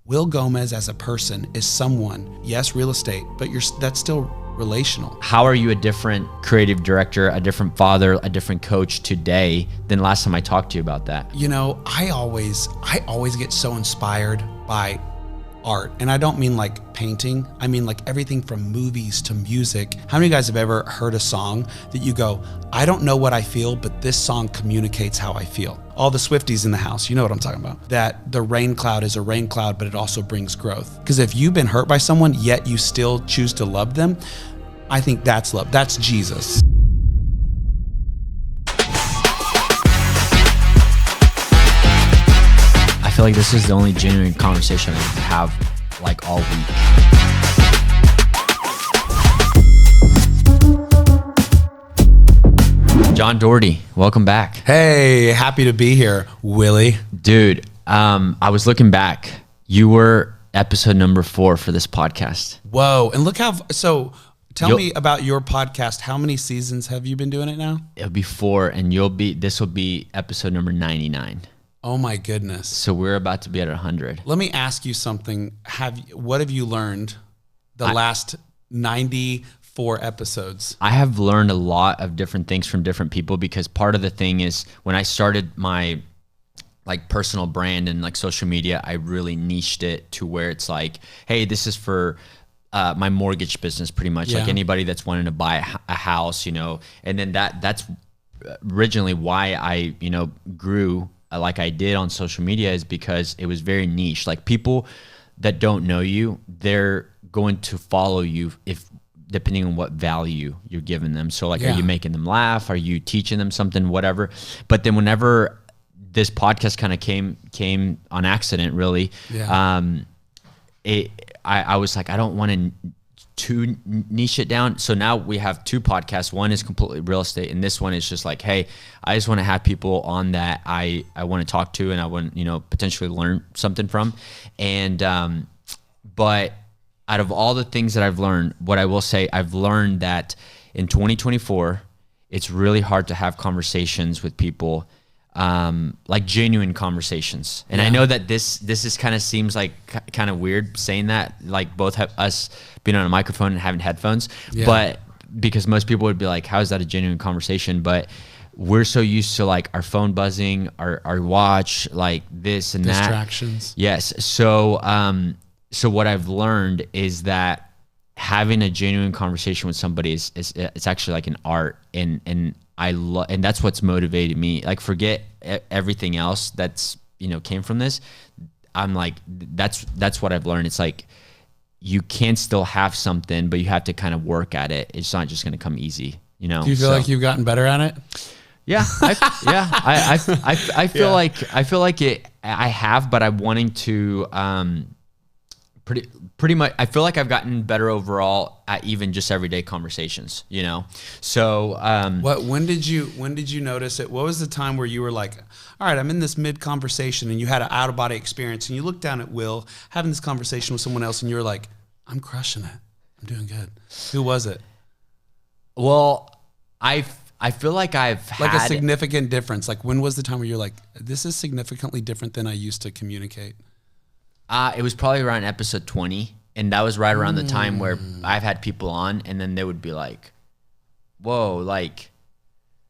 Will Gomez as a person is someone, yes, real estate, but that's still relational. How are you a different creative director, a different father, a different coach today than last time I talked to you about that? You know, I always get so inspired by art. And I don't mean like painting. I mean like everything from movies to music. How many of you guys have ever heard a song that you go, I don't know what I feel, but this song communicates how I feel? All the Swifties in the house, you know what I'm talking about. That the rain cloud is a rain cloud, but it also brings growth. Because if you've been hurt by someone, yet you still choose to love them, I think that's love. That's Jesus. I feel like this is the only genuine conversation I have like all week. John Daugherty, welcome back. Hey, happy to be here, Willie. Dude, I was looking back. You were episode number 4 for this podcast. Whoa, and look so tell me about your podcast. How many seasons have you been doing it now? It'll be 4, and this will be episode number 99. Oh my goodness. So we're about to be at 100. Let me ask you something. What have you learned the last 94 episodes? I have learned a lot of different things from different people, because part of the thing is when I started my like personal brand and like social media, I really niched it to where it's like, hey, this is for my mortgage business, pretty much. Like anybody that's wanting to buy a house, you know. And then that's originally why I, you know, grew like I did on social media, is because it was very niche. Like people that don't know you, they're going to follow you depending on what value you're giving them. So like, are you making them laugh? Are you teaching them something, whatever? But then whenever this podcast kind of came on accident, really, I was like, I don't want to niche it down. So now we have 2 podcasts. One is completely real estate, and this one is just like, hey, I just want to have people on that I want to talk to and I want, you know, potentially learn something from. And but out of all the things that I've learned, what I will say, I've learned that in 2024, it's really hard to have conversations with people, like genuine conversations. And I know that this is kind of seems like kind of weird saying that, like both have us being on a microphone and having headphones, but because most people would be like, how is that a genuine conversation? But we're so used to like our phone buzzing, our watch, like this and distractions. Yes. So, so what I've learned is that having a genuine conversation with somebody is it's actually like an art, and and that's what's motivated me. Like forget everything else that's, you know, came from this. I'm like, that's what I've learned. It's like you can still have something, but you have to kind of work at it. It's not just going to come easy, you know? Do you feel like you've gotten better at it? Yeah. I feel like I have, but I'm wanting to, pretty much, I feel like I've gotten better overall at even just everyday conversations, you know? So, when did you notice it? What was the time where you were like, all right, I'm in this mid conversation, and you had an out of body experience, and you looked down at Will having this conversation with someone else, and you were like, I'm crushing it. I'm doing good. Who was it? Well, I feel like I've had a significant difference. Like when was the time where you're like, this is significantly different than I used to communicate? It was probably around episode 20, and that was right around the time where I've had people on, and then they would be like, whoa, like,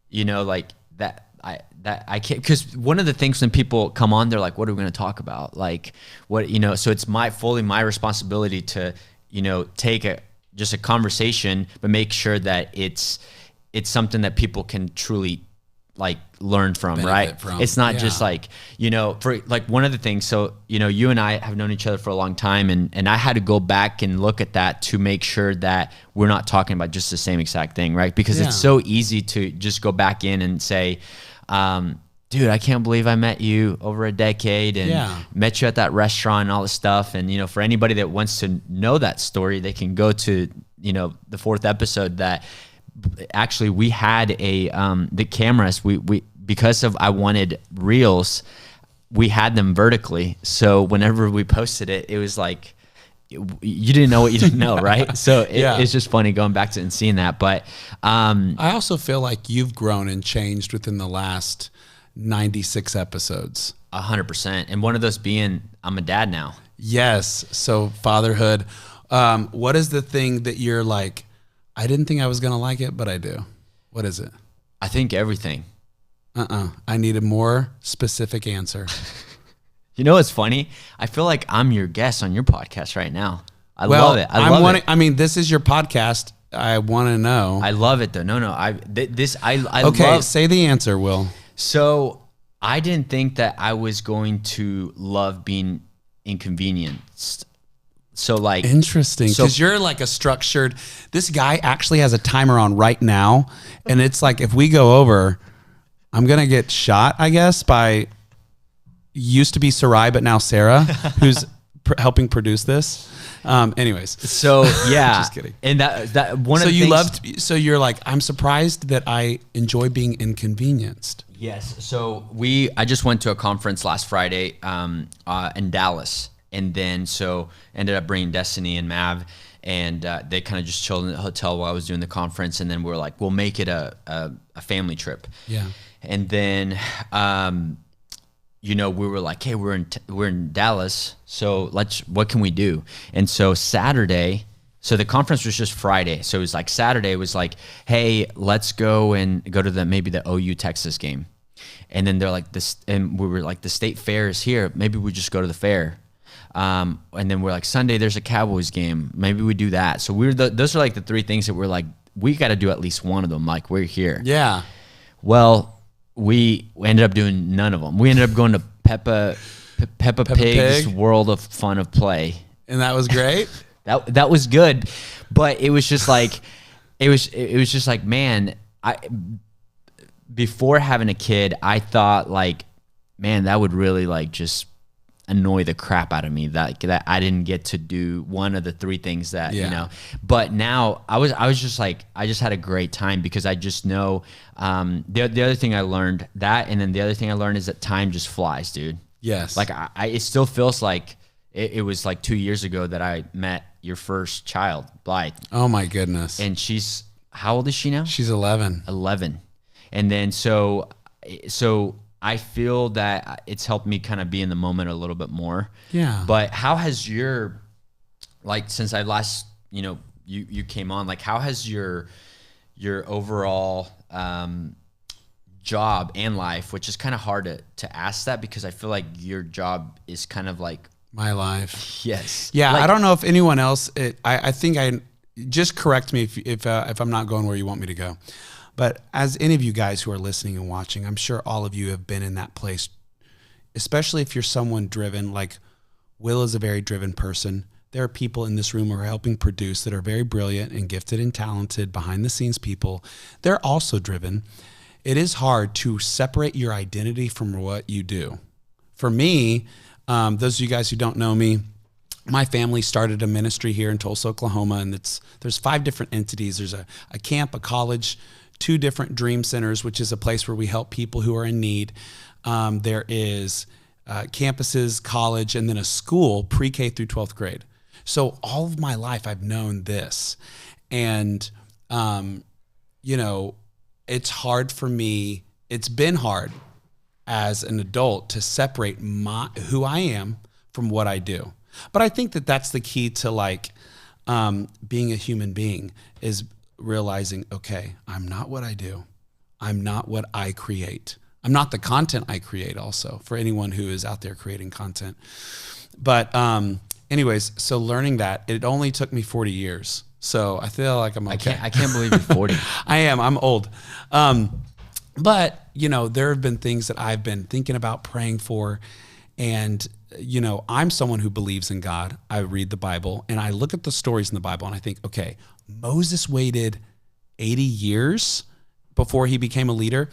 you know, like that I can't, because one of the things when people come on, they're like, what are we going to talk about? Like what, you know, so it's fully my responsibility to, you know, take just a conversation, but make sure that it's something that people can truly like learn from, benefit right? From. It's not just like, you know, for like one of the things, so, you know, you and I have known each other for a long time, and I had to go back and look at that to make sure that we're not talking about just the same exact thing, right? Because it's so easy to just go back in and say, dude, I can't believe I met you over a decade and met you at that restaurant and all this stuff. And, you know, for anybody that wants to know that story, they can go to, you know, the 4th episode that actually we had the cameras, we because of I wanted reels, we had them vertically. So whenever we posted it, it was like, you didn't know what you didn't know, right? So it's just funny going back to and seeing that. But I also feel like you've grown and changed within the last 96 episodes. 100%. And one of those being, I'm a dad now. Yes. So fatherhood. What is the thing that you're like, I didn't think I was going to like it, but I do? What is it? I think everything. I need a more specific answer. You know what's funny? I feel like I'm your guest on your podcast right now. I love it. I love it. I mean, this is your podcast. I want to know. I love it though. No. I okay, love. say the answer, Will. So I didn't think that I was going to love being inconvenienced. So like interesting, because you're like a structured. This guy actually has a timer on right now, and it's like if we go over, I'm gonna get shot, I guess, by used to be Sarai, but now Sarah, who's helping produce this. Anyways, so yeah, just kidding. And that one. So of the you things, loved. So you're like, I'm surprised that I enjoy being inconvenienced. Yes. So I just went to a conference last Friday in Dallas, and then so ended up bringing Destiny and Mav, and they kind of just chilled in the hotel while I was doing the conference, and then we're like, we'll make it a family trip. Yeah. And then we were like, hey, we're in Dallas, so what can we do? And so Saturday. So the conference was just Friday. So it was like Saturday was like, hey, let's go to the OU Texas game. And then they're like this, and we were like, the state fair is here. Maybe we just go to the fair. And then we're like, Sunday there's a Cowboys game. Maybe we do that. So those are like the three things that we're like, we got to do at least one of them. Like we're here. Yeah. Well, we ended up doing none of them. We ended up going to Peppa Pig's World of Fun of Play. And that was great. That was good, but it was just like, it was just like, man, before having a kid, I thought like, man, that would really like just annoy the crap out of me that I didn't get to do one of the three things that, but now I was just like, I just had a great time because I just know, the other thing I learned and then the other thing I learned is that time just flies, dude. Yes. Like it still feels like it was like 2 years ago that I met your first child, Blythe. Oh my goodness. And how old is she now? She's 11. 11. And then so I feel that it's helped me kind of be in the moment a little bit more. Yeah. But how has your, like, since I last, you came on, like, how has your overall job and life, which is kind of hard to ask that because I feel like your job is kind of like my life. Yes. Yeah. Like, I don't know if anyone else, I think just correct me if I'm not going where you want me to go. But as any of you guys who are listening and watching, I'm sure all of you have been in that place, especially if you're someone driven. Like Will is a very driven person. There are people in this room who are helping produce that are very brilliant and gifted and talented, behind the scenes people. They're also driven. It is hard to separate your identity from what you do. For me, those of you guys who don't know me, my family started a ministry here in Tulsa, Oklahoma, and there's 5 different entities. There's a camp, a college, 2 different dream centers, which is a place where we help people who are in need. There is campuses, college, and then a school, pre-K through 12th grade. So all of my life, I've known this. And, it's hard for me. It's been hard as an adult to separate who I am from what I do. But I think that that's the key to like being a human being is realizing, okay, I'm not what I do. I'm not what I create. I'm not the content I create also, for anyone who is out there creating content. But anyways, so learning that, it only took me 40 years. So I feel like I'm okay. I can't believe you're 40. I'm old. But, there have been things that I've been thinking about, praying for. And, I'm someone who believes in God. I read the Bible and I look at the stories in the Bible and I think, okay, Moses waited 80 years before he became a leader.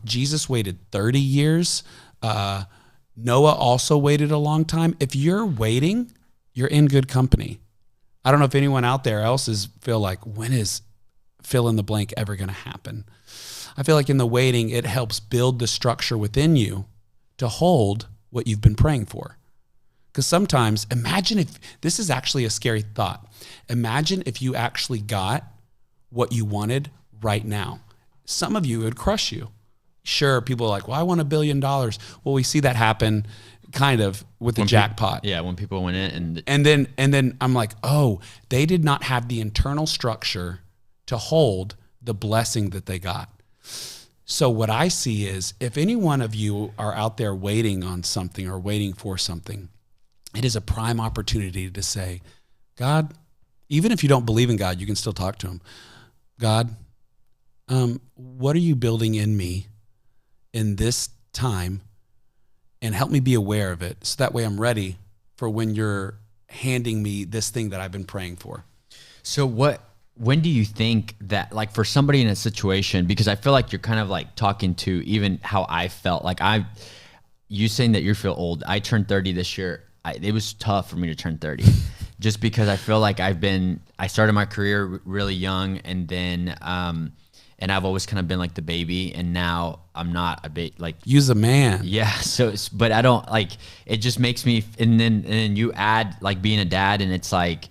Jesus waited 30 years. Noah also waited a long time. If you're waiting, you're in good company. I don't know if anyone out there else feel like, when is fill in the blank ever going to happen? I feel like in the waiting, it helps build the structure within you to hold what you've been praying for. Because sometimes, imagine if, this is actually a scary thought. Imagine if you actually got what you wanted right now. Some of you, it would crush you. Sure, people are like, well, I want $1 billion. Well, we see that happen kind of with the jackpot. When people went in and then I'm like, oh, they did not have the internal structure to hold the blessing that they got. So what I see is, if any one of you are out there waiting on something or waiting for something, it is a prime opportunity to say, God, even if you don't believe in God, you can still talk to him. God, what are you building in me in this time? And help me be aware of it, so that way I'm ready for when you're handing me this thing that I've been praying for. So when do you think that, like, for somebody in a situation, because I feel like you're kind of like talking to even how I felt, like you saying that you feel old. I turned 30 this year. It was tough for me to turn 30 just because I feel like I started my career really young, and then, and I've always kind of been like the baby, and now I'm not a bit like you's a man. Yeah. So, but I don't like, it just makes me, and then you add like being a dad, and it's like,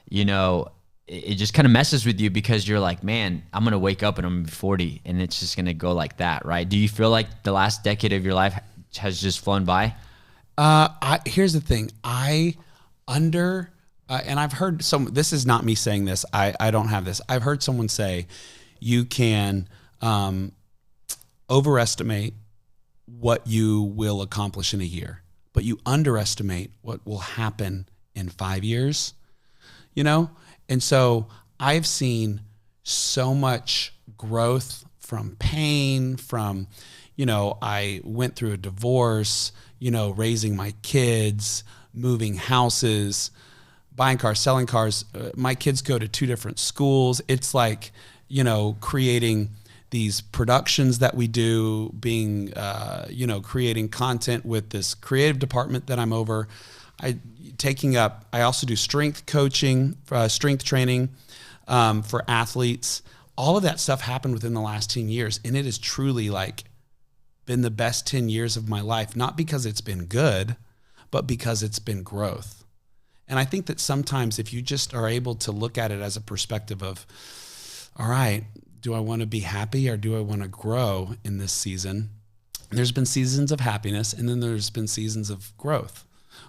you know, it just kind of messes with you because you're like, man, I'm going to wake up and I'm 40 and it's just going to go like that. Right. Do you feel like the last decade of your life has just flown by? Here's the thing. And I've heard this is not me saying this. I don't have this. I've heard someone say you can overestimate what you will accomplish in a year, but you underestimate what will happen in 5 years, you know? And so I've seen so much growth from pain, from, you know, I went through a divorce, you know, raising my kids, moving houses, buying cars, selling cars. My kids go to 2 different schools. It's like, you know, creating these productions that we do, being, you know, creating content with this creative department that I'm over. I also do strength coaching, strength training for athletes. All of that stuff happened within the last 10 years. And it has truly like been the best 10 years of my life, not because it's been good, but because it's been growth. And I think that sometimes if you just are able to look at it as a perspective of, all right, do I want to be happy or do I want to grow in this season? There's been seasons of happiness, and then there's been seasons of growth,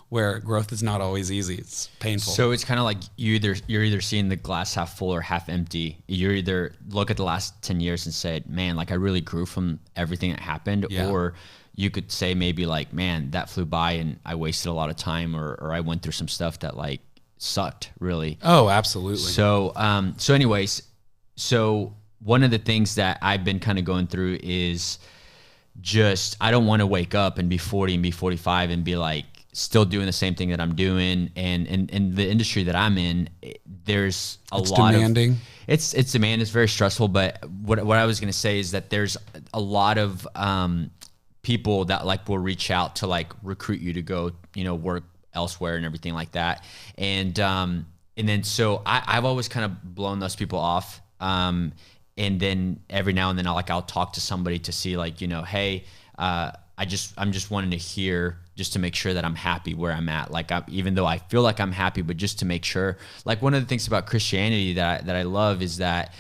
where growth is not always easy. It's painful. So it's kind of like you're either seeing the glass half full or half empty. You're either look at the last 10 years and say, man, like I really grew from everything that happened. Yeah. Or you could say maybe like, man, that flew by and I wasted a lot of time, or I went through some stuff that like sucked really. Oh, absolutely. So, so one of the things that I've been kind of going through is just, I don't want to wake up and be 40 and be 45 and be like, still doing the same thing that I'm doing, and the industry that I'm in, there's it's lot demanding. It's demanding. It's very stressful. But what I was going to say is that there's a lot of people that like will reach out to like recruit you to go, you know, work elsewhere and everything like that. And then so I've always kind of blown those people off. And then every now and then I'll talk to somebody to see like, you know, hey, I'm just wanting to hear, just to make sure that I'm happy where I'm at. Like, even though I feel like I'm happy, but just to make sure. Like, one of the things about Christianity that I love is that,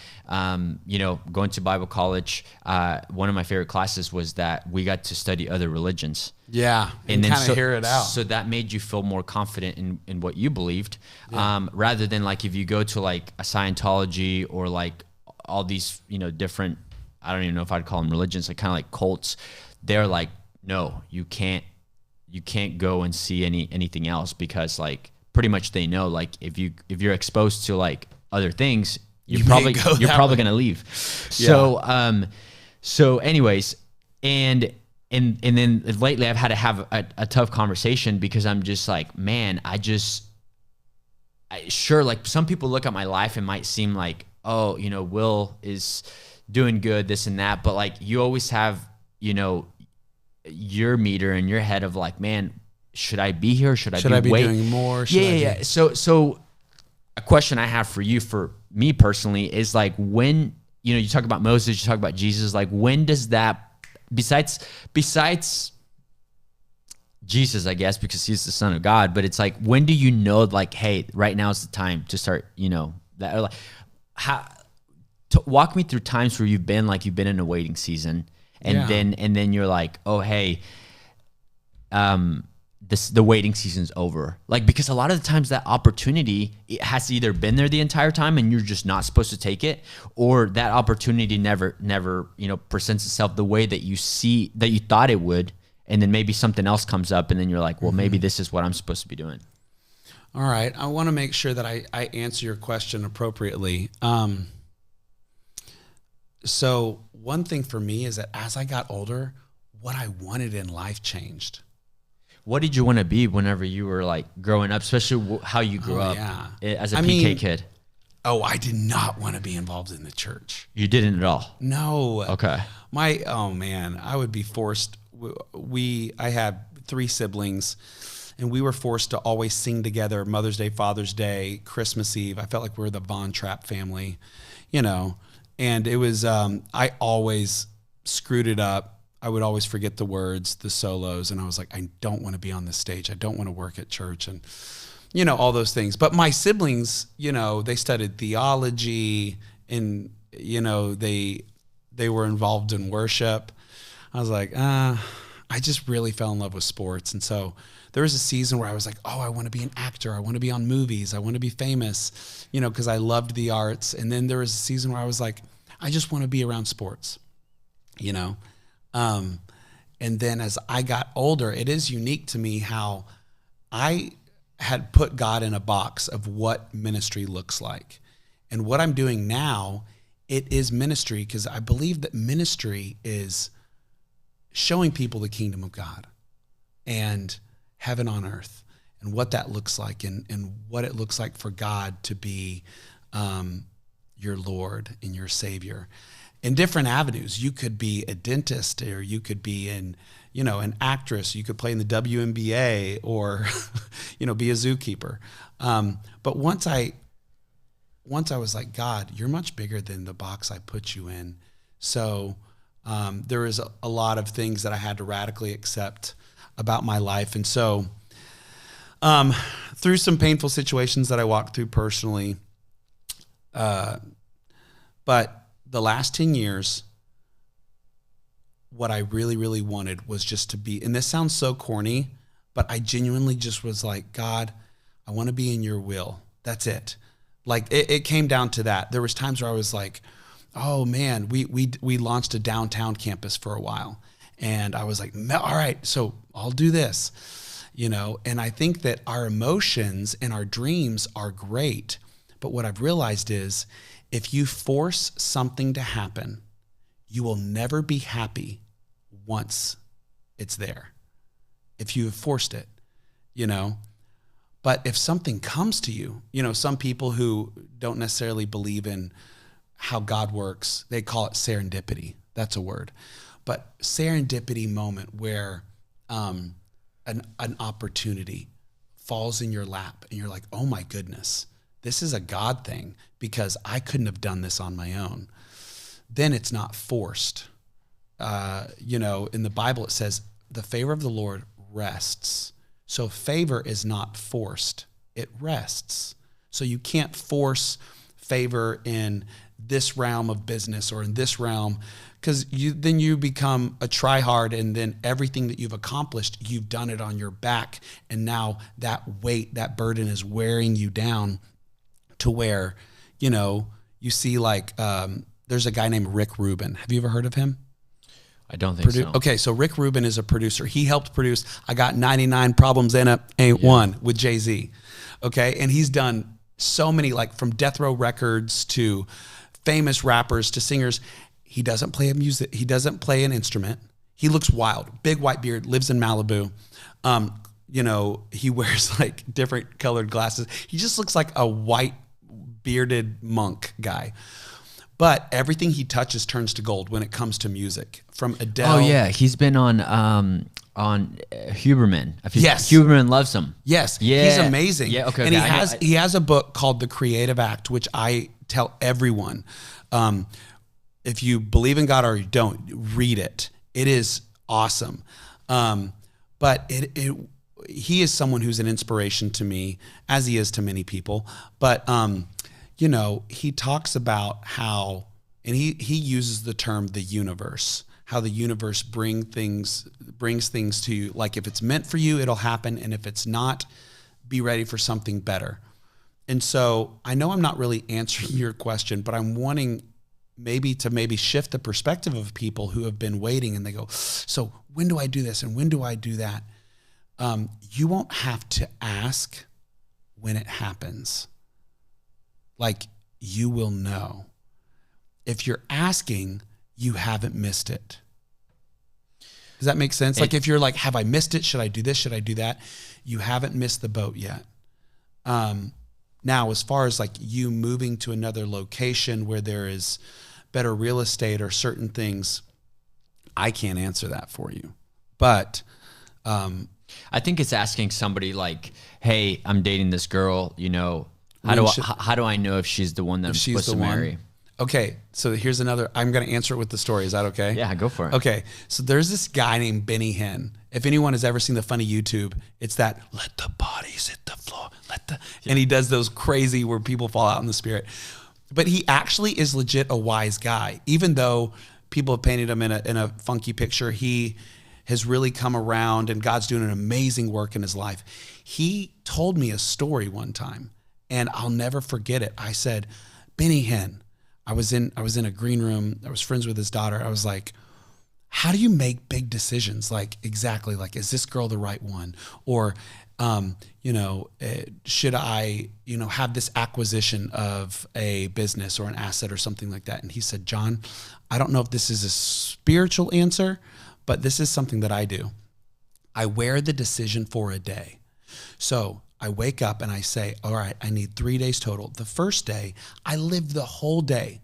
you know, going to Bible college, one of my favorite classes was that we got to study other religions. Yeah, and then kind of hear it out. So that made you feel more confident in what you believed, yeah. Rather than like if you go to like a Scientology or like all these, you know, different, I don't even know if I'd call them religions, like kind of like cults. They're like, no, you can't go and see anything else, because like pretty much they know like if you're exposed to like other things, you're probably going to leave. Yeah. So anyways, and then lately I've had to have a tough conversation, because I'm just like, man, sure, like some people look at my life and might seem like, oh, you know, Will is doing good, this and that, but like you always have, you know, your meter in your head of like, man, should I be here? Should I be doing more? Yeah. So a question I have for you, for me personally, is like, when, you know, you talk about Moses, you talk about Jesus, like when does that, besides Jesus, I guess, because he's the Son of God, but it's like, when do you know like, hey, right now is the time to start, you know, that, or like, walk me through times where you've been in a waiting season. And then you're like, oh, hey, the waiting season's over. Like, because a lot of the times that opportunity, it has either been there the entire time and you're just not supposed to take it, or that opportunity never, presents itself the way that you thought it would. And then maybe something else comes up and then you're like, well, maybe this is what I'm supposed to be doing. All right. I want to make sure that I answer your question appropriately. So one thing for me is that as I got older, what I wanted in life changed. What did you want to be whenever you were like growing up, especially how you grew up as a PK kid? Oh, I did not want to be involved in the church. You didn't at all? No. Okay. I would be forced. I had 3 siblings, and we were forced to always sing together Mother's Day, Father's Day, Christmas Eve. I felt like we were the Von Trapp family, and it was, I always screwed it up. I would always forget the words, the solos, and I was like, I don't want to be on this stage. I don't want to work at church, and all those things. But my siblings, they studied theology, and they were involved in worship. I was like, I just really fell in love with sports, and so there was a season where I was like, oh, I want to be an actor. I want to be on movies. I want to be famous, because I loved the arts. And then there was a season where I was like, I just want to be around sports, and then as I got older, it is unique to me how I had put God in a box of what ministry looks like. And what I'm doing now, it is ministry, because I believe that ministry is showing people the kingdom of God and heaven on earth and what that looks like, and what it looks like for God to be your Lord and your Savior. In different avenues. You could be a dentist, or you could be an actress. You could play in the WNBA, or, be a zookeeper. But once I was like, God, you're much bigger than the box I put you in. So there was a lot of things that I had to radically accept about my life. And so through some painful situations that I walked through personally, but the last 10 years, what I really, really wanted was just to be, and this sounds so corny, but I genuinely just was like, God, I want to be in your will. That's it. Like it came down to that. There was times where I was like, oh man, we launched a downtown campus for a while. And I was like, all right, so I'll do this, and I think that our emotions and our dreams are great. But what I've realized is, if you force something to happen, you will never be happy once it's there. If you have forced it, But if something comes to you, some people who don't necessarily believe in how God works, they call it serendipity. That's a word. But serendipity moment where an opportunity falls in your lap and you're like, oh my goodness, this is a God thing, because I couldn't have done this on my own. Then it's not forced. In the Bible, it says the favor of the Lord rests. So favor is not forced. It rests. So you can't force favor in this realm of business or in this realm, because then you become a tryhard, and then everything that you've accomplished, you've done it on your back. And now that weight, that burden is wearing you down to where, you see like, there's a guy named Rick Rubin. Have you ever heard of him? I don't think so. Okay, so Rick Rubin is a producer. He helped produce I Got 99 Problems in It, Ain't One with Jay-Z. Okay, and he's done so many, like from Death Row Records to famous rappers to singers. He doesn't play music. He doesn't play an instrument. He looks wild. Big white beard, lives in Malibu. He wears like different colored glasses. He just looks like a white bearded monk guy. But everything he touches turns to gold when it comes to music. From Adele. Oh yeah, he's been on Huberman. Yes, Huberman loves him. Yes, yeah, he's amazing. Yeah, okay. And he has a book called The Creative Act, which I tell everyone, if you believe in God or you don't, read it. It is awesome. But he is someone who's an inspiration to me, as he is to many people. But he talks about how, and he uses the term the universe, how the universe brings things to you. Like if it's meant for you, it'll happen. And if it's not, be ready for something better. And so I know I'm not really answering your question, but I'm wanting maybe shift the perspective of people who have been waiting and they go, so when do I do this? And when do I do that? You won't have to ask when it happens. Like you will know. If you're asking, you haven't missed it. Does that make sense? Like if you're like, have I missed it? Should I do this? Should I do that? You haven't missed the boat yet. Now, as far as like you moving to another location where there is better real estate or certain things, I can't answer that for you. But I think it's asking somebody like, hey, I'm dating this girl, you know, how do I know if she's the one that I'm supposed to marry? Okay, so here's another. I'm going to answer it with the story. Is that okay? Yeah, go for it. Okay, so there's this guy named Benny Hinn. If anyone has ever seen the funny YouTube, it's that, let the bodies hit the floor, and he does those crazy where people fall out in the spirit. But he actually is legit a wise guy. Even though people have painted him in a funky picture, he has really come around and God's doing an amazing work in his life. He told me a story one time and I'll never forget it. I said, Benny Hinn, I was in a green room. I was friends with his daughter. I was like, how do you make big decisions? Like exactly, like, is this girl the right one? Or, should I, have this acquisition of a business or an asset or something like that? And he said, John, I don't know if this is a spiritual answer, but this is something that I do. I wear the decision for a day. So I wake up and I say, all right, I need 3 days total. The first day, I live the whole day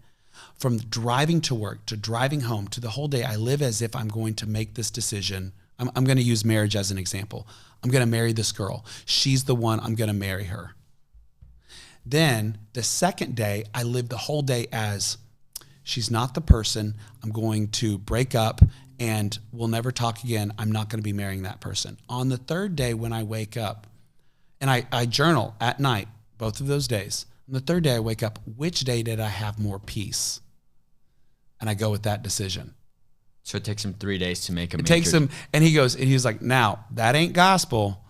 from driving to work to driving home to the whole day. I live as if I'm going to make this decision. I'm going to use marriage as an example. I'm going to marry this girl. She's the one. I'm going to marry her. Then the second day, I live the whole day as she's not the person. I'm going to break up and we'll never talk again. I'm not going to be marrying that person. On the third day, when I wake up, and I journal at night, both of those days. On the third day, I wake up, which day did I have more peace? And I go with that decision. So it takes him 3 days to make a It takes him, and he's like, now, that ain't gospel,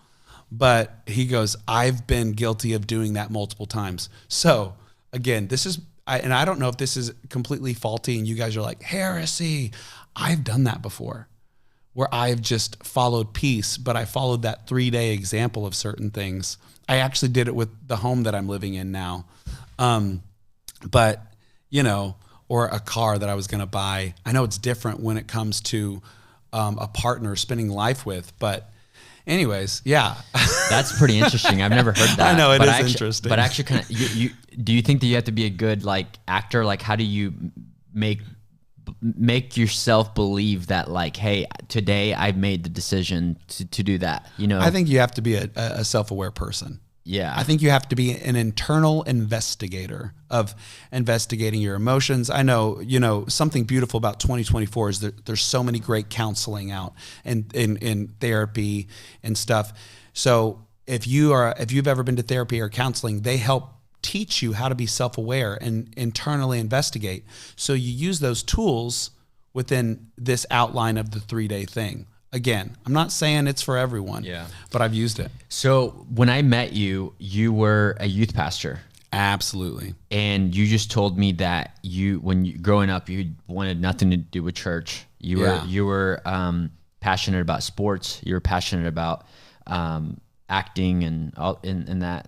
but he goes, I've been guilty of doing that multiple times. So, again, and I don't know if this is completely faulty, and you guys are like, heresy. I've done that before, where I've just followed peace, but I followed that 3-day example of certain things. I actually did it with the home that I'm living in now. Or a car that I was going to buy. I know it's different when it comes to a partner spending life with, but anyways, yeah. That's pretty interesting. I've never heard that. I know, it is interesting. But actually, kind of, you do you think that you have to be a good like actor? Like, how do you make yourself believe that, like, hey, today I've made the decision to do that? I think you have to be a self-aware person. Yeah. I think you have to be an internal investigator of investigating your emotions. I know, something beautiful about 2024 is that there's so many great counseling out and in therapy and stuff. So if you've ever been to therapy or counseling, they help teach you how to be self-aware and internally investigate. So you use those tools within this outline of the 3-day thing. Again, I'm not saying it's for everyone, but I've used it. So when I met you, you were a youth pastor. Absolutely. And you just told me that growing up, you wanted nothing to do with church. You were passionate about sports. You were passionate about acting and all in that,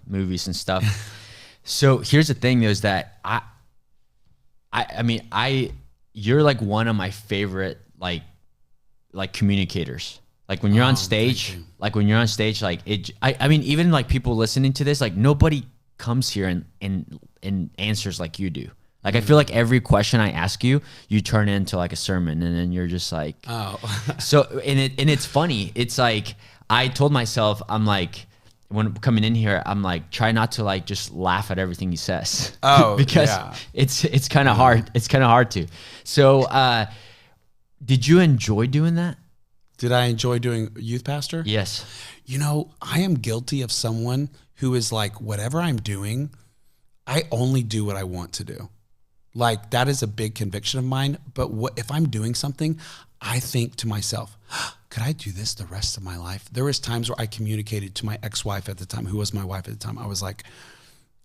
movies and stuff. So here's the thing, though, is that you're like one of my favorite like communicators. Like when you're on stage, even like people listening to this, like nobody comes here and answers like you do. Like I feel like every question I ask you, you turn into like a sermon, and then you're just like, oh. So and it's funny. It's like I told myself, I'm like, when coming in here, I'm like, try not to like just laugh at everything he says. Oh, because it's kind of hard. It's kind of hard to. So. Did you enjoy doing that? Did I enjoy doing youth pastor? Yes. I am guilty of someone who is like, whatever I'm doing, I only do what I want to do. Like that is a big conviction of mine. But what if I'm doing something, I think to myself, could I do this the rest of my life? There was times where I communicated to my ex-wife at the time, who was my wife at the time. I was like,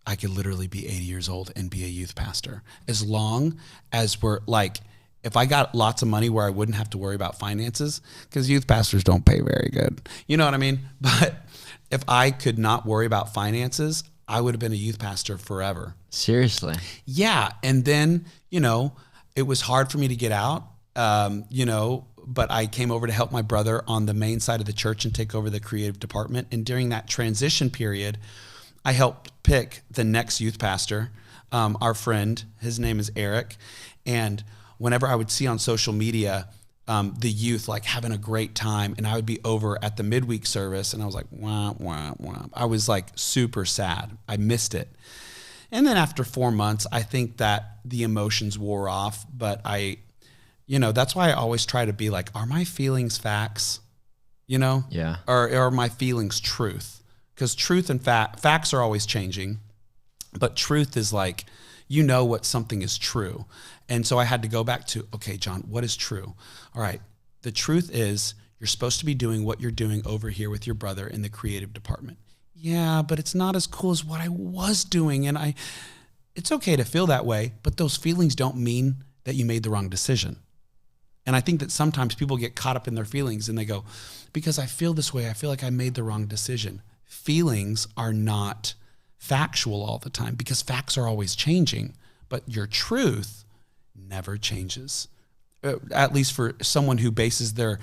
I could literally be 80 years old and be a youth pastor. As long as we're like, if I got lots of money where I wouldn't have to worry about finances, because youth pastors don't pay very good. You know what I mean? But if I could not worry about finances, I would have been a youth pastor forever. Seriously? Yeah. And then, it was hard for me to get out, but I came over to help my brother on the main side of the church and take over the creative department. And during that transition period, I helped pick the next youth pastor, our friend. His name is Eric. And whenever I would see on social media the youth like having a great time, and I would be over at the midweek service, and I was like, wah, wah, wah. I was like super sad. I missed it. And then after 4 months, I think that the emotions wore off. But that's why I always try to be like, are my feelings facts? Yeah. Or are my feelings truth? Because truth and facts are always changing, but truth is like, what something is true. And so I had to go back to, okay, John, what is true? All right. The truth is you're supposed to be doing what you're doing over here with your brother in the creative department. Yeah, but it's not as cool as what I was doing. And it's okay to feel that way, but those feelings don't mean that you made the wrong decision. And I think that sometimes people get caught up in their feelings and they go, because I feel this way, I feel like I made the wrong decision. Feelings are not factual all the time because facts are always changing, but your truth never changes. At least for someone who bases their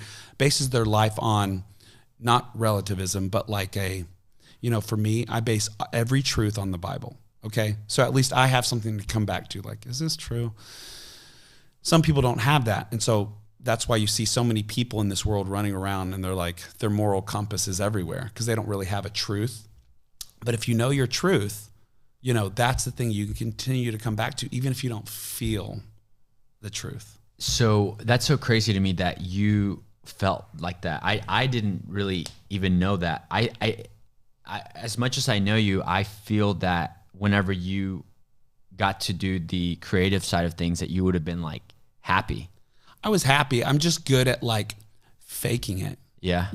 life on not relativism, but like for me, I base every truth on the Bible. Okay. So at least I have something to come back to. Like, is this true? Some people don't have that. And so that's why you see so many people in this world running around and they're like, their moral compass is everywhere because they don't really have a truth. But if you know your truth, that's the thing you can continue to come back to, even if you don't feel the truth. So that's so crazy to me that you felt like that. I didn't really even know that. I as much as I know you, I feel that whenever you got to do the creative side of things, that you would have been like happy. I was happy. I'm just good at like faking it. Yeah.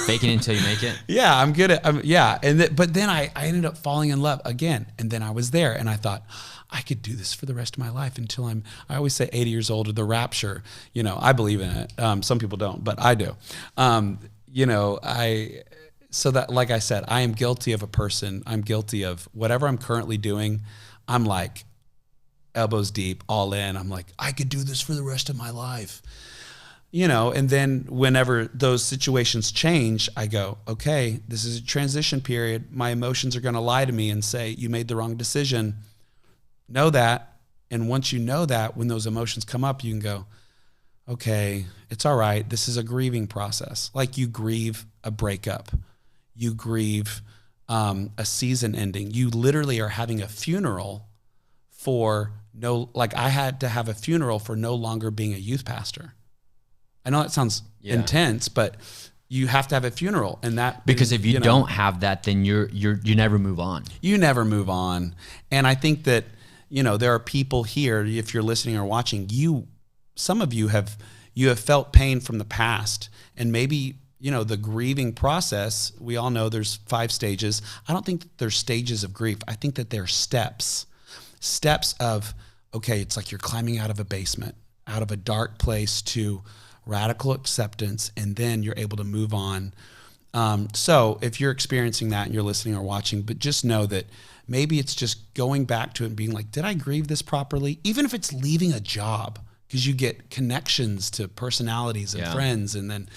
Faking it until you make it. Yeah, I'm good at, yeah. But then I ended up falling in love again. And then I was there and I thought, I could do this for the rest of my life until I always say 80 years old or the rapture. I believe in it. Some people don't, but I do. So that, like I said, I am guilty of a person. I'm guilty of whatever I'm currently doing. I'm like elbows deep, all in. I'm like, I could do this for the rest of my life. And then whenever those situations change, I go, okay, this is a transition period. My emotions are going to lie to me and say, you made the wrong decision. Know that. And once you know that, when those emotions come up, you can go, okay, it's all right. This is a grieving process. Like you grieve a breakup. You grieve a season ending. You literally are having a funeral I had to have a funeral for no longer being a youth pastor. I know that sounds intense, but you have to have a funeral, and that because if you don't have that, then you never move on. You never move on, and I think that there are people here. If you're listening or watching, some of you have felt pain from the past, and maybe the grieving process. We all know there's 5 stages. I don't think that there's stages of grief. I think that there's steps of okay. It's like you're climbing out of a basement, out of a dark place to radical acceptance, and then you're able to move on. So if you're experiencing that and you're listening or watching, but just know that maybe it's just going back to it and being like, did I grieve this properly? Even if it's leaving a job, because you get connections to personalities and friends. And then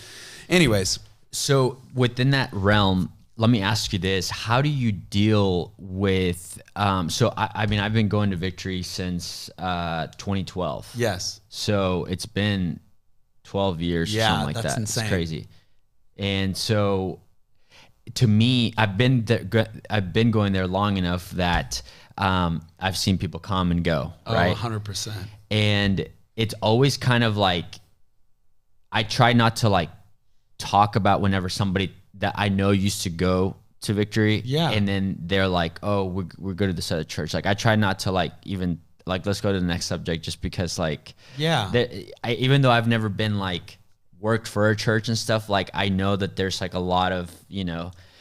anyways. So within that realm, let me ask you this. How do you deal with, I've been going to Victory since 2012. Yes. So it's been 12 years or something like that. That's insane. It's crazy. And so to me, I've been going there long enough that I've seen people come and go, right? 100%. And it's always kind of like, I try not to like talk about whenever somebody that I know used to go to Victory. Yeah. And then they're like, oh, we're going to this other church. Like I try not to like even like, let's go to the next subject, just because like, Yeah. Even though I've never been like worked for a church and stuff, like I know that there's like a lot of,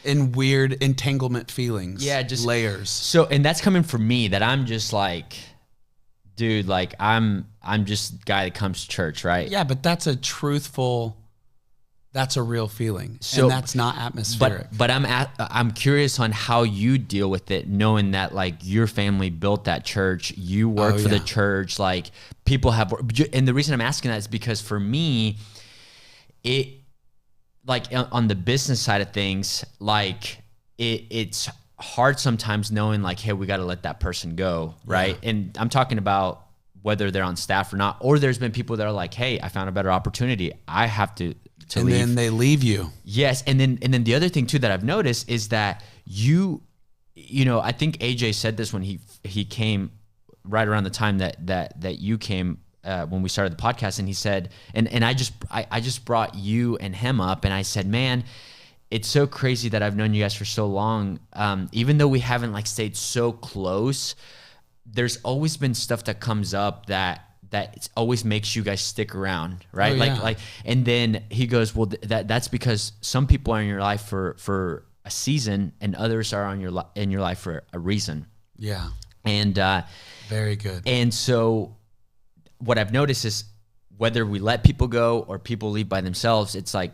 In weird entanglement feelings. Yeah, just layers. So, and that's coming from me, that I'm just like, dude, like I'm just a guy that comes to church, right? Yeah, but that's a real feeling. So, and that's not atmospheric. But I'm curious on how you deal with it, knowing that like your family built that church, you work for the church, like people have, and the reason I'm asking that is because for me, it, like on the business side of things, like it's hard sometimes knowing like, hey, we got to let that person go, right? Yeah. And I'm talking about whether they're on staff or not, or there's been people that are like, hey, I found a better opportunity, I have to leave. And then they leave you. Yes, and then the other thing too that I've noticed is that you know, I think AJ said this when he came right around the time that you came. When we started the podcast, and he said, and I just brought you and him up, and I said, man, it's so crazy that I've known you guys for so long. Even though we haven't like stayed so close, there's always been stuff that comes up that it always makes you guys stick around, right? Like, and then he goes, well, that's because some people are in your life for a season, and others are in your life for a reason. Yeah. And very good. And so what I've noticed is whether we let people go or people leave by themselves, it's like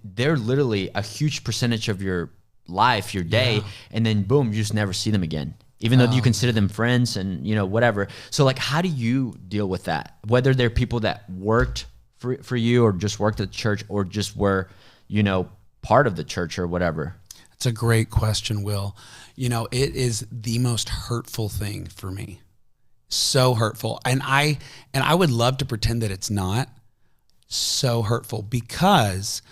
they're literally a huge percentage of your life, your day, and then boom, you just never see them again, even though you consider them friends and whatever. So like, how do you deal with that? Whether they're people that worked for you or just worked at the church or just were, part of the church or whatever. It's a great question, Will. It is the most hurtful thing for me. So hurtful. And I would love to pretend that it's not so hurtful, because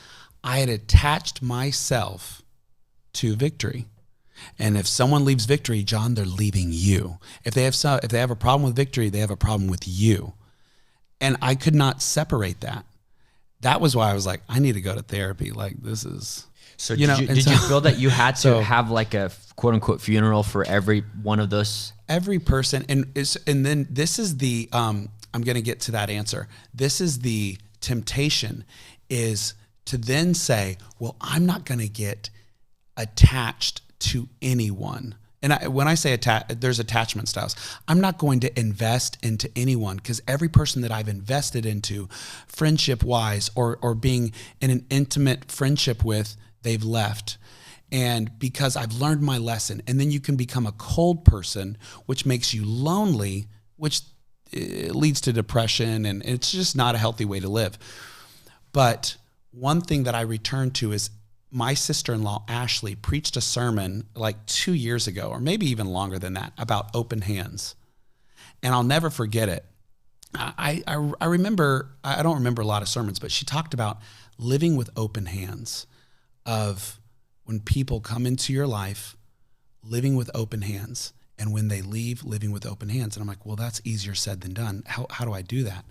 I had attached myself to Victory. And if someone leaves Victory, John, they're leaving you. If they have a problem with Victory, they have a problem with you. And I could not separate that. That was why I was like, I need to go to therapy. Like, this is... So did you feel that you had to have like a quote unquote funeral for every one of those? Every person. And then this is the, I'm going to get to that answer. This is the temptation, is to then say, well, I'm not going to get attached to anyone. And when I say there's attachment styles. I'm not going to invest into anyone, because every person that I've invested into friendship-wise or being in an intimate friendship with, they've left. And because I've learned my lesson, and then you can become a cold person, which makes you lonely, which leads to depression, and it's just not a healthy way to live. But one thing that I return to is my sister-in-law, Ashley, preached a sermon like 2 years ago, or maybe even longer than that, about open hands. And I'll never forget it. I remember, I don't remember a lot of sermons, but she talked about living with open hands, of when people come into your life, living with open hands, and when they leave, living with open hands. And I'm like, well, that's easier said than done. How do I do that?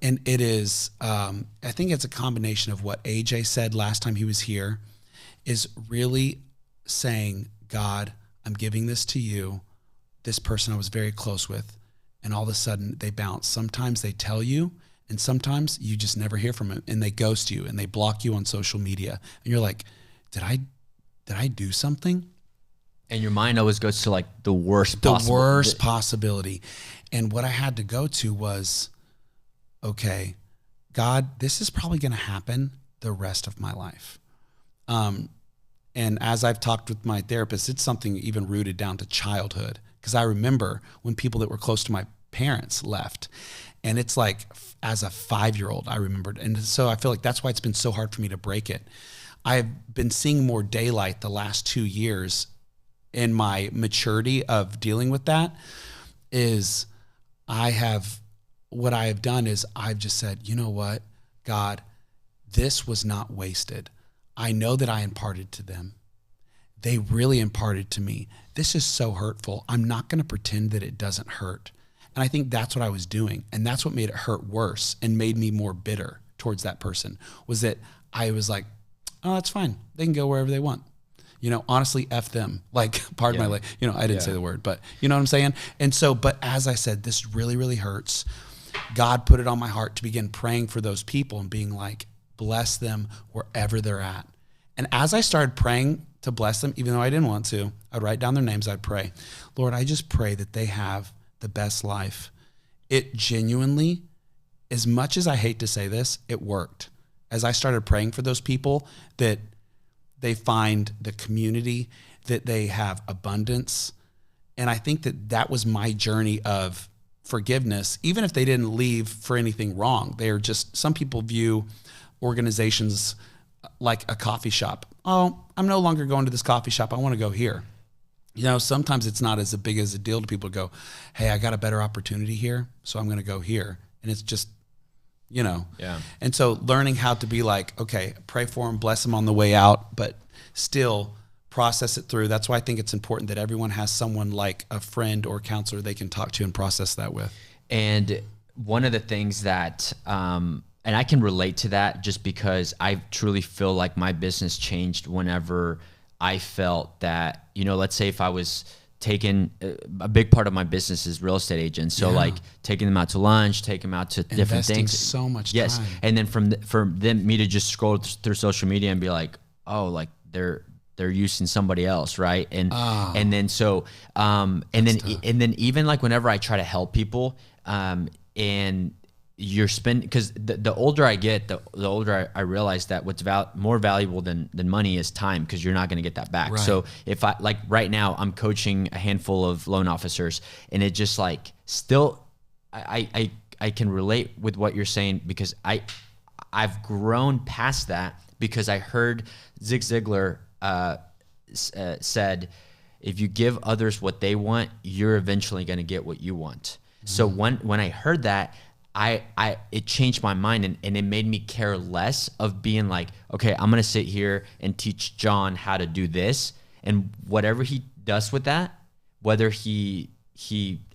And it is, I think it's a combination of what AJ said last time he was here, is really saying, God, I'm giving this to you, this person I was very close with, and all of a sudden they bounce. Sometimes they tell you, and sometimes you just never hear from them, and they ghost you and they block you on social media. And you're like, did I do something? And your mind always goes to like the worst possibility. And what I had to go to was, okay, God, this is probably going to happen the rest of my life. And as I've talked with my therapist, it's something even rooted down to childhood. Because I remember when people that were close to my parents left. And it's like, as a 5-year-old, I remembered. And so I feel like that's why it's been so hard for me to break it. I've been seeing more daylight the last 2 years in my maturity of dealing with that. Is what I have done is I've just said, you know what, God, this was not wasted. I know that I imparted to them. They really imparted to me. This is so hurtful. I'm not going to pretend that it doesn't hurt. And I think that's what I was doing. And that's what made it hurt worse and made me more bitter towards that person, was that I was like, oh, that's fine. They can go wherever they want. honestly, F them. Like, pardon my, I didn't say the word, but you know what I'm saying? And so, but as I said, this really, really hurts. God put it on my heart to begin praying for those people and being like, bless them wherever they're at. And as I started praying to bless them, even though I didn't want to, I'd write down their names. I'd pray, Lord, I just pray that they have the best life. It genuinely, as much as I hate to say this, it worked. As I started praying for those people, that they find the community, that they have abundance. And I think that that was my journey of forgiveness, even if they didn't leave for anything wrong. They're just, some people view organizations like a coffee shop. Oh, I'm no longer going to this coffee shop. I want to go here. Sometimes it's not as big as a deal to people to go, hey, I got a better opportunity here, so I'm going to go here. And it's just, Yeah. And so learning how to be like, okay, pray for them, bless them on the way out, but still process it through. That's why I think it's important that everyone has someone like a friend or counselor they can talk to and process that with. And one of the things that, and I can relate to that just because I truly feel like my business changed whenever I felt that, let's say if I was taking a big part of my business is real estate agents. So like taking them out to lunch, taking them out to different things. So much yes. time. And then for me to just scroll through social media and be like, oh, like they're using somebody else. Right. And then, so, and then even like whenever I try to help people, and you're spending, because the older I get, the older I realize that what's more valuable than money is time, because you're not going to get that back. Right. So if I, like right now, I'm coaching a handful of loan officers, and it just like still, I can relate with what you're saying, because I've grown past that, because I heard Zig Ziglar said, if you give others what they want, you're eventually going to get what you want. Mm-hmm. So when I heard that, it changed my mind, and it made me care less of being like, okay, I'm going to sit here and teach John how to do this, and whatever he does with that, whether he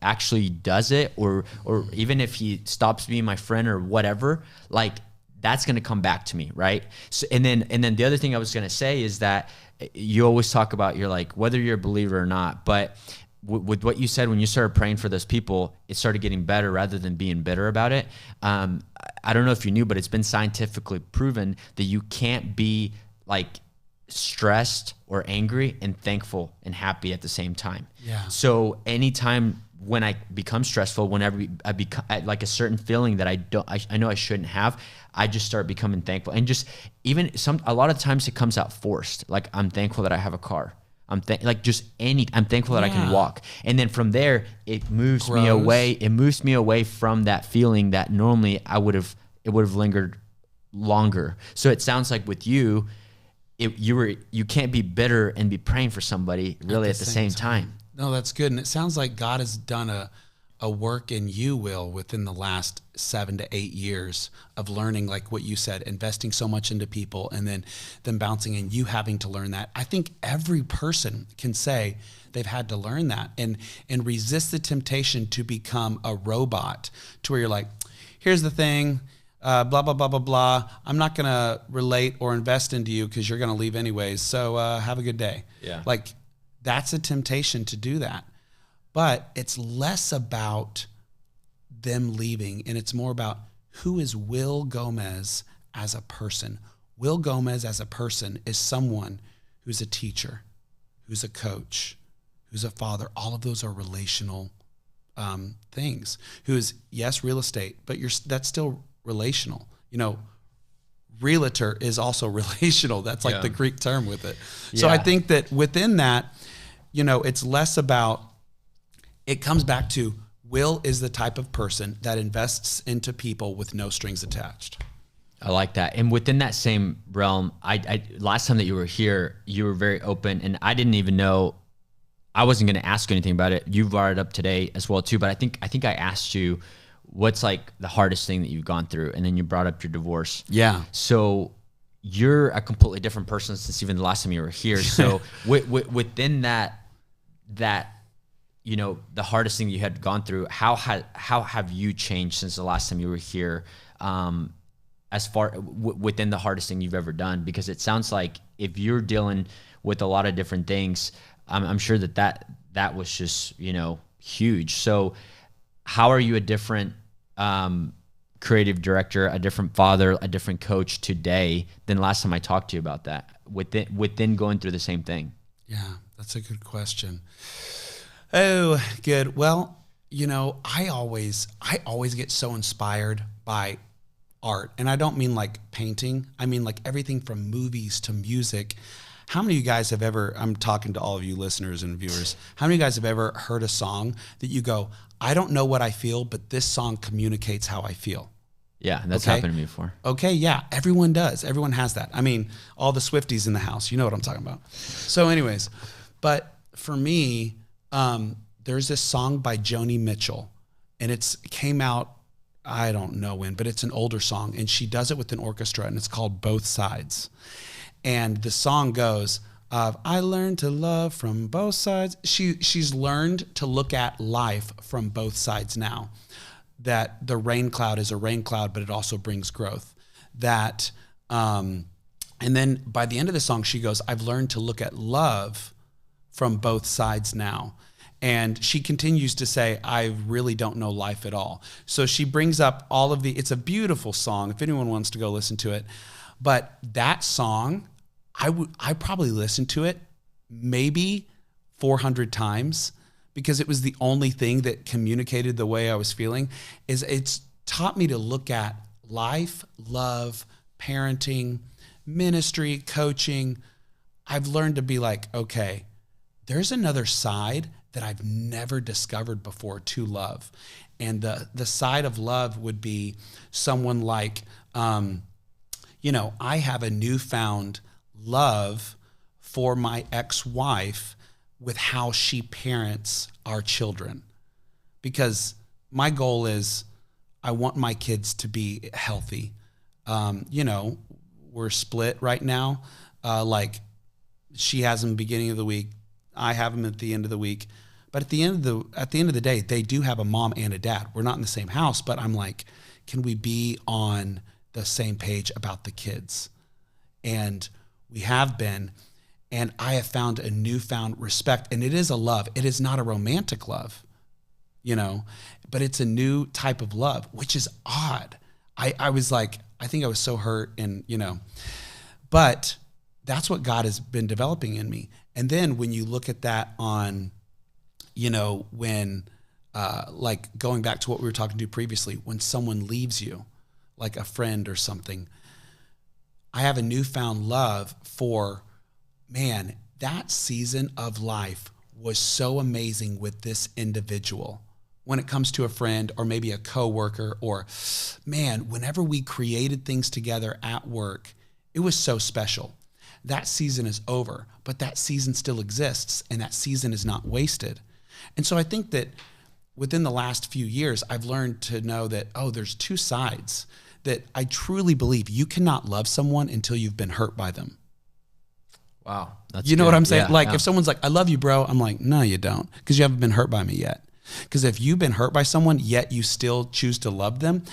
actually does it or even if he stops being my friend or whatever, like that's going to come back to me. Right. So, and then the other thing I was going to say is that you always talk about, you're like, whether you're a believer or not, but with what you said, when you started praying for those people, it started getting better rather than being bitter about it. I don't know if you knew, but it's been scientifically proven that you can't be like stressed or angry and thankful and happy at the same time. Yeah. So anytime when I become stressful, whenever I become like a certain feeling that I know I shouldn't have, I just start becoming thankful. And just even a lot of times it comes out forced. Like, I'm thankful that I have a car. I'm thankful that I can walk. And then from there, it moves me away. It moves me away from that feeling that normally it would have lingered longer. So it sounds like with you, you can't be bitter and be praying for somebody really at the same time. No, that's good. And it sounds like God has done a work in you, Will, within the last 7 to 8 years of learning, like what you said, investing so much into people and then them bouncing and you having to learn that. I think every person can say they've had to learn that and resist the temptation to become a robot, to where you're like, here's the thing, blah, blah, blah, blah, blah. I'm not going to relate or invest into you because you're going to leave anyways. So have a good day. Yeah. Like, that's a temptation to do that. But it's less about them leaving, and it's more about who is Will Gomez as a person. Will Gomez as a person is someone who's a teacher, who's a coach, who's a father. All of those are relational things. Who is, yes, real estate, but that's still relational. Realtor is also relational. That's like the Greek term with it. So I think that within that, it's less about, it comes back to Will is the type of person that invests into people with no strings attached. I like that. And within that same realm, I last time that you were here, you were very open, and I didn't even know, I wasn't going to ask you anything about it. You brought it up today as well too, but I think I asked you what's like the hardest thing that you've gone through, and then you brought up your divorce. Yeah. So you're a completely different person since even the last time you were here. So within that the hardest thing you had gone through, how have you changed since the last time you were here, as far within the hardest thing you've ever done? Because it sounds like if you're dealing with a lot of different things. I'm sure that was just, huge. So how are you a different creative director, a different father, a different coach today than last time I talked to you about that within going through the same thing? Yeah, that's a good question. Oh, good. Well, I always get so inspired by art. And I don't mean like painting. I mean like everything from movies to music. How many of you guys have ever, I'm talking to all of you listeners and viewers, how many of you guys have ever heard a song that you go, I don't know what I feel, but this song communicates how I feel? Yeah, that's happened to me before. Okay, yeah, everyone does. Everyone has that. I mean, all the Swifties in the house, you know what I'm talking about. So anyways, but for me, there's this song by Joni Mitchell, and it came out, I don't know when, but it's an older song, and she does it with an orchestra, and it's called Both Sides. And the song goes, I learned to love from both sides. She's learned to look at life from both sides now. That the rain cloud is a rain cloud, but it also brings growth. That, and then by the end of the song, she goes, I've learned to look at love from both sides now. And she continues to say, I really don't know life at all. So she brings up all of it's a beautiful song if anyone wants to go listen to it. But that song, I probably listened to it maybe 400 times because it was the only thing that communicated the way I was feeling. It's taught me to look at life, love, parenting, ministry, coaching. I've learned to be like, okay, there's another side that I've never discovered before to love. And the side of love would be someone like, I have a newfound love for my ex-wife with how she parents our children. Because my goal is I want my kids to be healthy. We're split right now. Like she has them beginning of the week. I have them at the end of the week. But at the end of the day, they do have a mom and a dad. We're not in the same house, but I'm like, can we be on the same page about the kids? And we have been, and I have found a newfound respect, and it is a love. It is not a romantic love, but it's a new type of love, which is odd. I was like, I think I was so hurt and, but that's what God has been developing in me. And then when you look at that on, when, like going back to what we were talking to previously, when someone leaves you, like a friend or something, I have a newfound love for, man, that season of life was so amazing with this individual. When it comes to a friend or maybe a coworker, or man, whenever we created things together at work, it was so special. That season is over, but that season still exists, and that season is not wasted. And so I think that within the last few years, I've learned to know that, there's two sides. That I truly believe you cannot love someone until you've been hurt by them. Wow. That's you know good. what I'm saying? Yeah, If someone's like, I love you, bro. I'm like, no, you don't. Because you haven't been hurt by me yet. Because if you've been hurt by someone, yet you still choose to love them,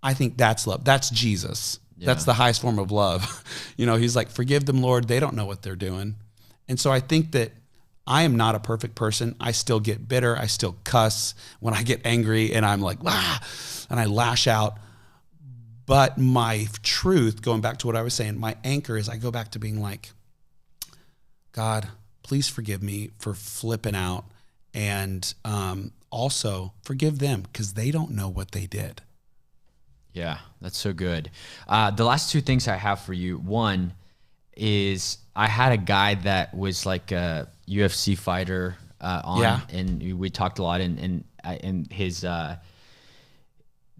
I think that's love. That's Jesus. Yeah. That's the highest form of love. He's like, forgive them, Lord. They don't know what they're doing. And so I think that I am not a perfect person. I still get bitter. I still cuss when I get angry, and I'm like, and I lash out. But my truth, going back to what I was saying, my anchor is I go back to being like, God, please forgive me for flipping out, and also forgive them because they don't know what they did. Yeah, that's so good. The last two things I have for you, one is I had a guy that was like a UFC fighter and we talked a lot, and his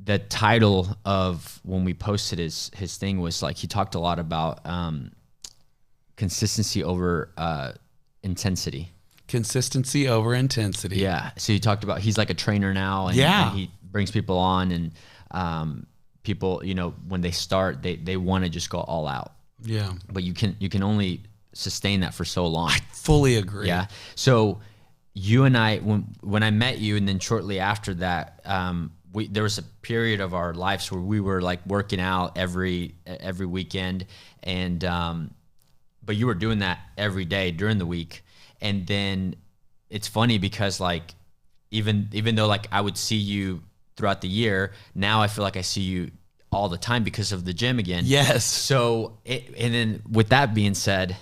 the title of when we posted his thing was like, he talked a lot about consistency over intensity. Consistency over intensity. Yeah. So he talked about, he's like a trainer now, and he brings people on, and people, when they start, they want to just go all out. Yeah. But you can only sustain that for so long. I fully agree. Yeah. So you and I, when I met you, and then shortly after that, there was a period of our lives where we were like working out every weekend, and but you were doing that every day during the week. And then it's funny because like, even though like I would see you throughout the year, now I feel like I see you all the time because of the gym again. Yes. So, and then with that being said,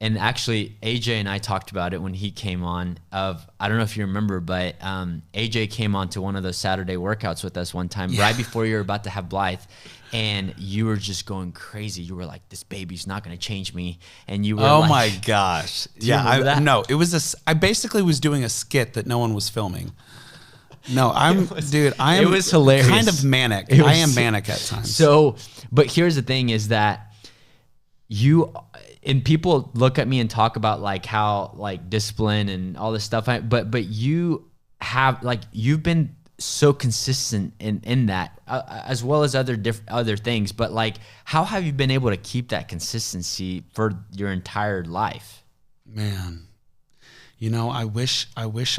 and actually AJ and I talked about it when he came on I don't know if you remember, but AJ came on to one of those Saturday workouts with us one time, right before you were about to have Blythe, and you were just going crazy. You were like, this baby's not going to change me. And you were oh like, my gosh. Yeah. No, it was I basically was doing a skit that no one was filming. No, I am it was hilarious. Kind of manic. I am manic at times. So, but here's the thing is that and people look at me and talk about like how like discipline and all this stuff, but you have like, you've been so consistent in that as well as other things, but like, how have you been able to keep that consistency for your entire life? Man, I wish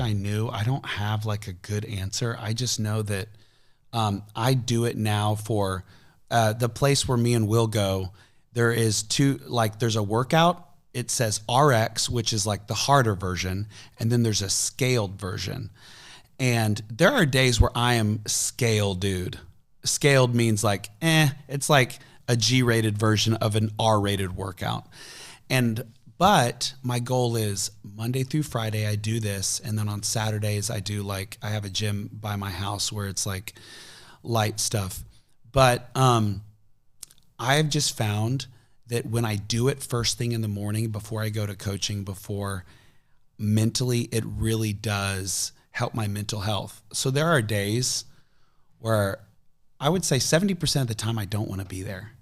I knew. I don't have like a good answer. I just know that I do it now for the place where me and Will go. There is there's a workout. It says RX, which is like the harder version. And then there's a scaled version. And there are days where I am scaled, dude. Scaled means like, it's like a G-rated version of an R-rated workout. But my goal is Monday through Friday, I do this. And then on Saturdays, I have a gym by my house where it's like light stuff. But I've just found that when I do it first thing in the morning before I go to coaching, mentally, it really does help my mental health. So there are days where I would say 70% of the time I don't want to be there.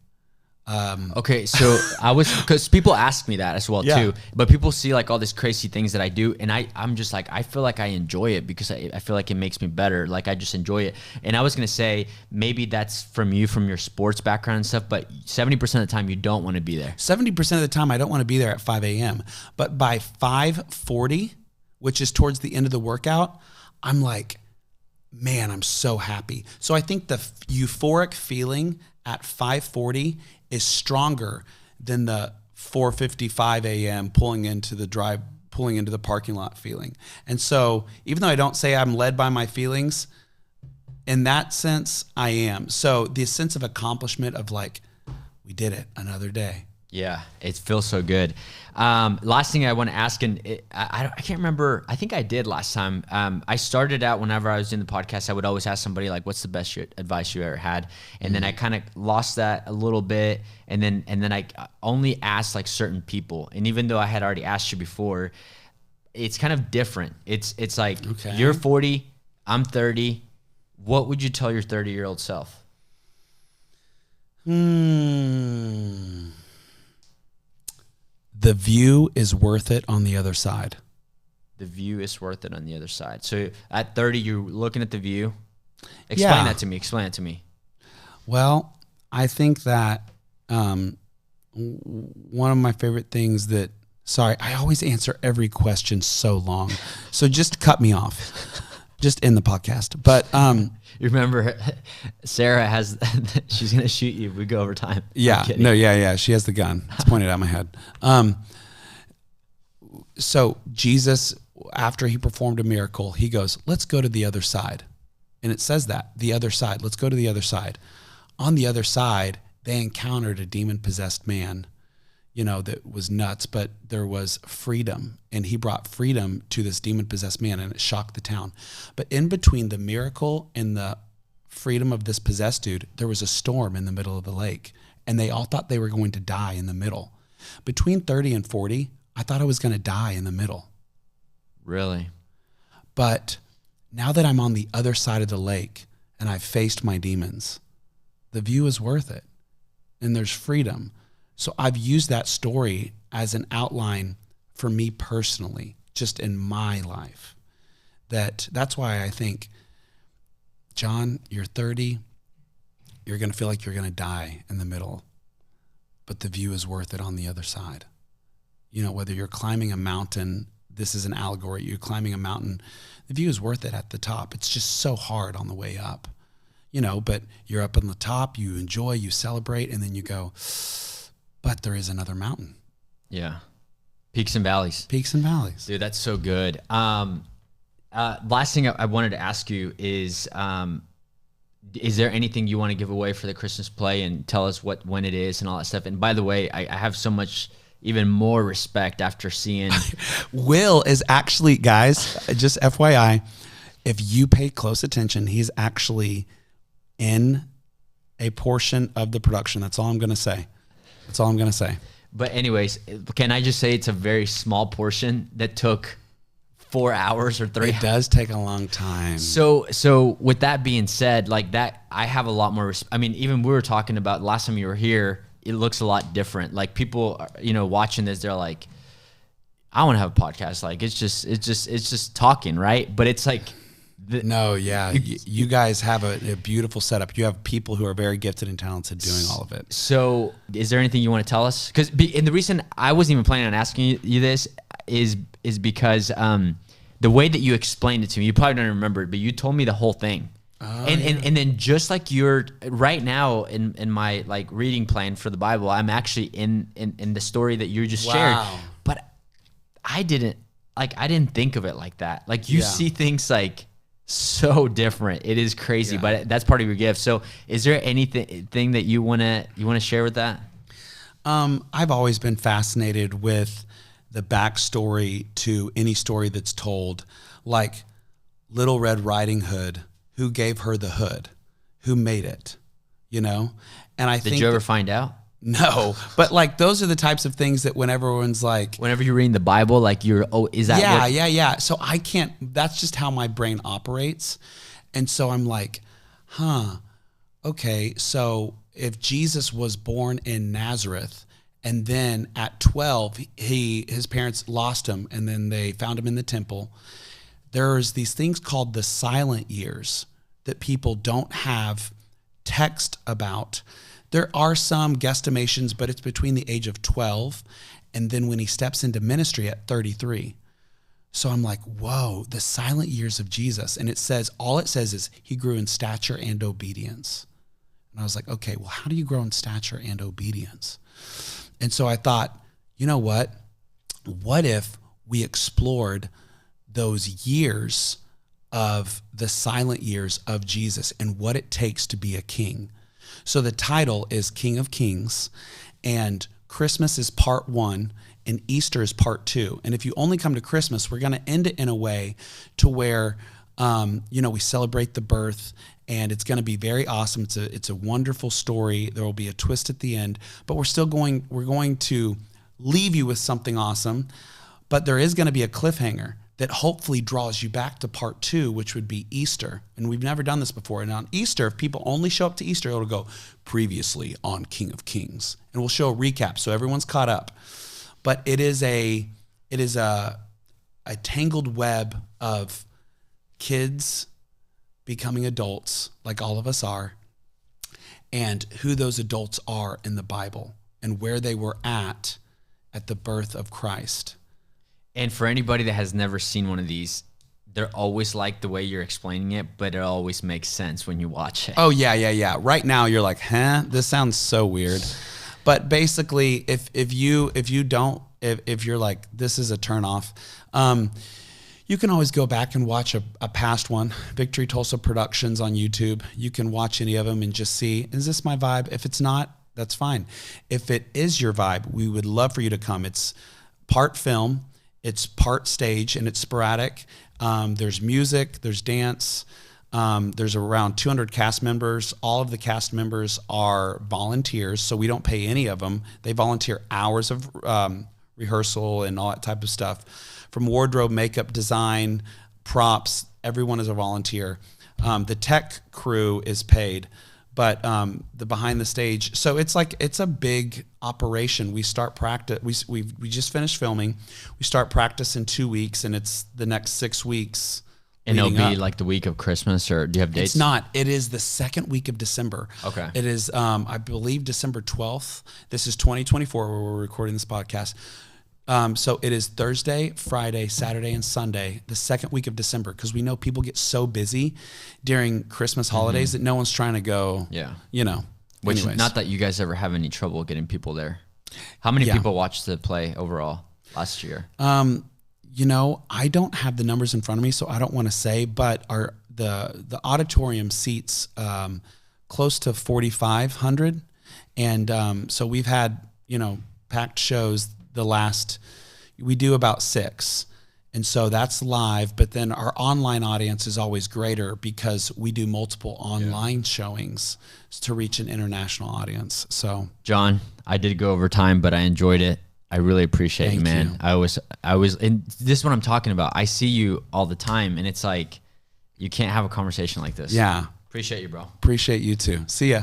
Okay, so because people ask me that as well too, but people see like all these crazy things that I do, and I'm just like, I feel like I enjoy it because I feel like it makes me better. Like I just enjoy it. And I was gonna say maybe that's from your sports background and stuff, but 70% of the time you don't want to be there. 70% of the time I don't want to be there at 5 a.m. But by 5:40, which is towards the end of the workout, I'm like, man, I'm so happy. So I think the euphoric feeling at 5:40 is stronger than the 4:55 a.m. pulling into the parking lot feeling. And so even though I don't say I'm led by my feelings, in that sense, I am. So the sense of accomplishment of like, we did it, another day. Yeah, it feels so good. Last thing I want to ask, and I can't remember. I think I did last time. I started out whenever I was in the podcast, I would always ask somebody like, "What's the best advice you ever had?" And then I kind of lost that a little bit, and then I only asked like certain people. And even though I had already asked you before, it's kind of different. It's like, okay, you're 40, I'm 30. What would you tell your 30-year-old self? The view is worth it on the other side. The view is worth it on the other side. So at 30, you're looking at the view. Explain that to me. Explain it to me. Well, I think that one of my favorite things sorry, I always answer every question so long. So just cut me off. Just end the podcast. But you remember Sarah she's going to shoot you if we go over time. Yeah. No, yeah. She has the gun. It's pointed at my head. So Jesus, after he performed a miracle, he goes, let's go to the other side. And it says that, the other side. Let's go to the other side. On the other side, they encountered a demon-possessed man, that was nuts, but there was freedom. And he brought freedom to this demon-possessed man, and it shocked the town. But in between the miracle and the freedom of this possessed dude, there was a storm in the middle of the lake. And they all thought they were going to die in the middle. Between 30 and 40, I thought I was going to die in the middle. Really? But now that I'm on the other side of the lake and I've faced my demons, the view is worth it. And there's freedom. So I've used that story as an outline for me personally, just in my life. That's why I think, John, you're 30, you're going to feel like you're going to die in the middle, but the view is worth it on the other side. Whether you're climbing a mountain, this is an allegory, you're climbing a mountain, the view is worth it at the top. It's just so hard on the way up, but you're up on the top, you enjoy, you celebrate, and then you go, but there is another mountain. Yeah. Peaks and valleys. Peaks and valleys. Dude, that's so good. Last thing I wanted to ask you is there anything you want to give away for the Christmas play and tell us when it is and all that stuff? And by the way, I have so much even more respect after seeing. Will is actually, guys, just FYI, if you pay close attention, he's actually in a portion of the production. That's all I'm going to say. That's all I'm going to say. But anyways, can I just say it's a very small portion that took 4 hours or 3 hours? It does take a long time. So with that being said, like that, I have a lot more, I mean, even we were talking about last time you were here, it looks a lot different. Like people, watching this, they're like, I want to have a podcast. Like it's just talking, right? But it's like, you guys have a beautiful setup. You have people who are very gifted and talented doing all of it. So is there anything you want to tell us? And the reason I wasn't even planning on asking you this is because the way that you explained it to me, you probably don't remember it, but you told me the whole thing. And then just like you're right now in my like reading plan for the Bible, I'm actually in the story that you just shared. But I didn't think of it like that. Like you see things like so different. It is crazy, but that's part of your gift. So is there anything that you want to share with that? I've always been fascinated with the backstory to any story that's told, like Little Red Riding Hood. Who gave her the hood? Who made it? And I think. Did you ever find out? No, but like those are the types of things that when everyone's like, whenever you're reading the Bible, like is that? Yeah. So I can't. That's just how my brain operates, and so I'm like, okay. So if Jesus was born in Nazareth, and then at 12, his parents lost him, and then they found him in the temple. There's these things called the silent years that people don't have text about. There are some guesstimations, but it's between the age of 12 and then when he steps into ministry at 33. So I'm like, whoa, the silent years of Jesus. And all it says is he grew in stature and obedience. And I was like, okay, well, how do you grow in stature and obedience? And so I thought, you know what? What if we explored those years of the silent years of Jesus and what it takes to be a king? So the title is King of Kings, and Christmas is part 1 and Easter is part 2. And if you only come to Christmas, we're going to end it in a way to where, we celebrate the birth, and it's going to be very awesome. It's a wonderful story. There will be a twist at the end, but we're going to leave you with something awesome, but there is going to be a cliffhanger that hopefully draws you back to part 2, which would be Easter. And we've never done this before. And on Easter, if people only show up to Easter, it'll go previously on King of Kings. And we'll show a recap so everyone's caught up. But it is a tangled web of kids becoming adults, like all of us are, and who those adults are in the Bible and where they were at the birth of Christ. And for anybody that has never seen one of these, they're always like the way you're explaining it, but it always makes sense when you watch it. Oh, yeah. Right now you're like, this sounds so weird. But basically, if you're like, this is a turnoff, you can always go back and watch a past one, Victory Tulsa Productions on YouTube. You can watch any of them and just see, is this my vibe? If it's not, that's fine. If it is your vibe, we would love for you to come. It's part film. It's part stage, and it's sporadic. There's music, there's dance. There's around 200 cast members. All of the cast members are volunteers, so we don't pay any of them. They volunteer hours of rehearsal and all that type of stuff. From wardrobe, makeup, design, props, everyone is a volunteer. The tech crew is paid, but the behind the stage. So it's a big operation. We start practice. We just finished filming. We start practice in 2 weeks, and it's the next 6 weeks. And it'll be like the week of Christmas, or do you have dates? It's not. It is the second week of December. Okay. It is, I believe, December 12th. This is 2024 where we're recording this podcast. So it is Thursday, Friday, Saturday, and Sunday, the second week of December, because we know people get so busy during Christmas holidays that no one's trying to go. Yeah. Which, anyways. Not that you guys ever have any trouble getting people there. How many Yeah. people watched the play overall last year? You know, I don't have the numbers in front of me, so I don't want to say, but the auditorium seats close to 4,500, and so we've had, you know, packed shows. We do about 6, and so that's live. But then our online audience is always greater because we do multiple online showings to reach an international audience. So, John, I did go over time, but I enjoyed it. I really appreciate you, Thank man. you. I was, and this is what I'm talking about. I see you all the time, and it's like, you can't have a conversation like this. yeah, Appreciate you, bro. appreciate you too. See ya.